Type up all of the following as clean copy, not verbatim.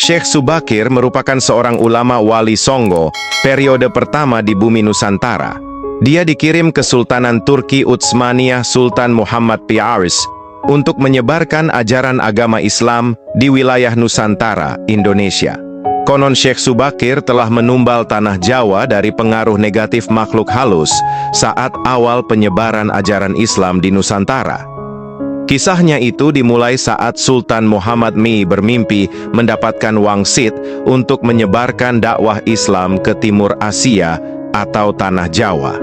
Syekh Subakir merupakan seorang ulama wali Songo, periode pertama di bumi Nusantara. Dia dikirim ke Sultanan Turki Utsmaniyah Sultan Muhammad Piyaris untuk menyebarkan ajaran agama Islam di wilayah Nusantara, Indonesia. Konon Syekh Subakir telah menumbal tanah Jawa dari pengaruh negatif makhluk halus saat awal penyebaran ajaran Islam di Nusantara. Kisahnya itu dimulai saat Sultan Muhammad Mi bermimpi mendapatkan wangsit untuk menyebarkan dakwah Islam ke Timur Asia atau Tanah Jawa.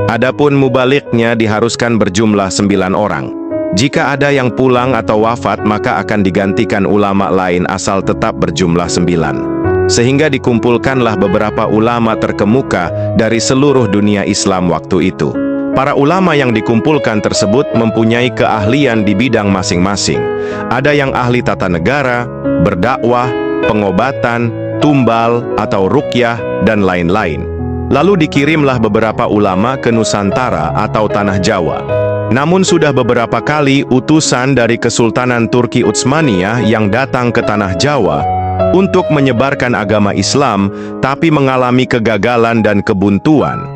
Adapun mubaliknya diharuskan berjumlah 9 orang. Jika ada yang pulang atau wafat, maka akan digantikan ulama lain asal tetap berjumlah 9. Sehingga dikumpulkanlah beberapa ulama terkemuka dari seluruh dunia Islam waktu itu. Para ulama yang dikumpulkan tersebut mempunyai keahlian di bidang masing-masing. Ada yang ahli tata negara, berdakwah, pengobatan, tumbal atau ruqyah, dan lain-lain. Lalu dikirimlah beberapa ulama ke Nusantara atau Tanah Jawa. Namun sudah beberapa kali utusan dari Kesultanan Turki Utsmaniyah yang datang ke Tanah Jawa untuk menyebarkan agama Islam, tapi mengalami kegagalan dan kebuntuan.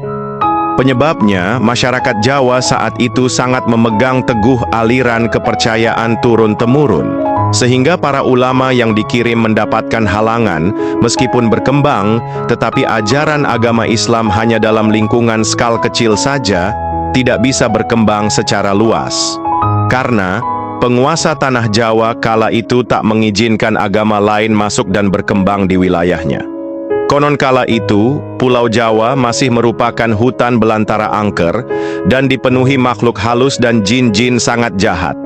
Penyebabnya, masyarakat Jawa saat itu sangat memegang teguh aliran kepercayaan turun-temurun. Sehingga para ulama yang dikirim mendapatkan halangan, meskipun berkembang, tetapi ajaran agama Islam hanya dalam lingkungan skala kecil saja, tidak bisa berkembang secara luas. Karena penguasa Tanah Jawa kala itu tak mengizinkan agama lain masuk dan berkembang di wilayahnya. Konon kala itu, Pulau Jawa masih merupakan hutan belantara angker dan dipenuhi makhluk halus dan jin-jin sangat jahat.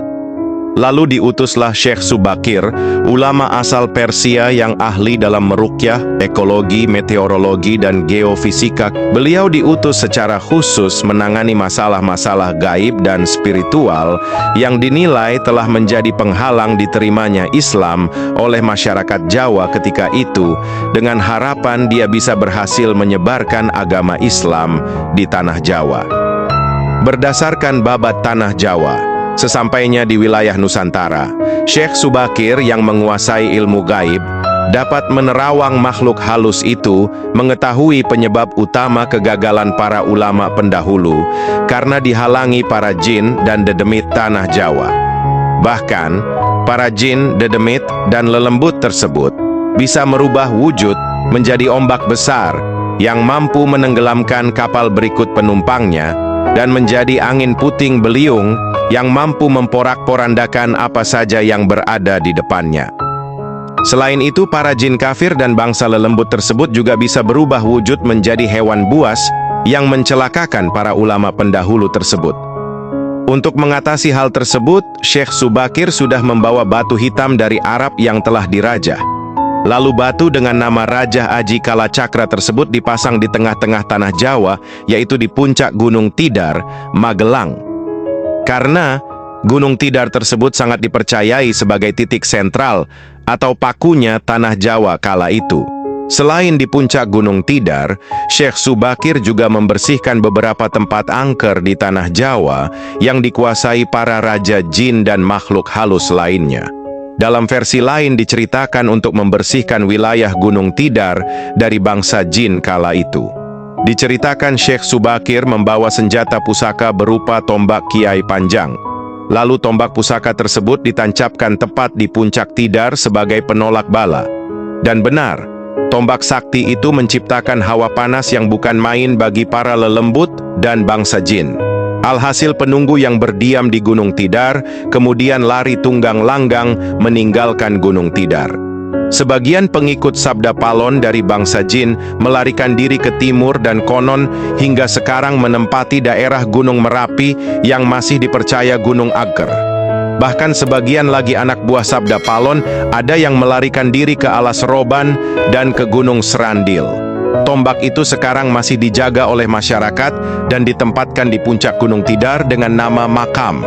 Lalu diutuslah Syekh Subakir, ulama asal Persia yang ahli dalam meruqyah, ekologi, meteorologi, dan geofisika. Beliau diutus secara khusus menangani masalah-masalah gaib dan spiritual yang dinilai telah menjadi penghalang diterimanya Islam oleh masyarakat Jawa ketika itu, dengan harapan dia bisa berhasil menyebarkan agama Islam di Tanah Jawa. Berdasarkan babat Tanah Jawa, sesampainya di wilayah Nusantara, Syekh Subakir yang menguasai ilmu gaib dapat menerawang makhluk halus itu, mengetahui penyebab utama kegagalan para ulama pendahulu karena dihalangi para jin dan dedemit Tanah Jawa. Bahkan, para jin, dedemit, dan lelembut tersebut bisa merubah wujud menjadi ombak besar yang mampu menenggelamkan kapal berikut penumpangnya dan menjadi angin puting beliung yang mampu memporak-porandakan apa saja yang berada di depannya. Selain itu, para jin kafir dan bangsa lelembut tersebut juga bisa berubah wujud menjadi hewan buas yang mencelakakan para ulama pendahulu tersebut. Untuk mengatasi hal tersebut, Syekh Subakir sudah membawa batu hitam dari Arab yang telah dirajah. Lalu batu dengan nama Raja Aji Kalacakra tersebut dipasang di tengah-tengah Tanah Jawa, yaitu di puncak Gunung Tidar, Magelang. Karena Gunung Tidar tersebut sangat dipercayai sebagai titik sentral atau pakunya Tanah Jawa kala itu. Selain di puncak Gunung Tidar, Syekh Subakir juga membersihkan beberapa tempat angker di Tanah Jawa yang dikuasai para raja jin dan makhluk halus lainnya. Dalam versi lain diceritakan untuk membersihkan wilayah Gunung Tidar dari bangsa jin kala itu. Diceritakan Syekh Subakir membawa senjata pusaka berupa tombak kiai panjang. Lalu tombak pusaka tersebut ditancapkan tepat di puncak Tidar sebagai penolak bala. Dan benar, tombak sakti itu menciptakan hawa panas yang bukan main bagi para lelembut dan bangsa jin. Alhasil penunggu yang berdiam di Gunung Tidar kemudian lari tunggang langgang meninggalkan Gunung Tidar. Sebagian pengikut Sabda Palon dari bangsa jin melarikan diri ke timur dan konon hingga sekarang menempati daerah Gunung Merapi yang masih dipercaya Gunung Agger. Bahkan sebagian lagi anak buah Sabda Palon ada yang melarikan diri ke Alas Roban dan ke Gunung Serandil. Tombak itu sekarang masih dijaga oleh masyarakat dan ditempatkan di puncak Gunung Tidar dengan nama makam.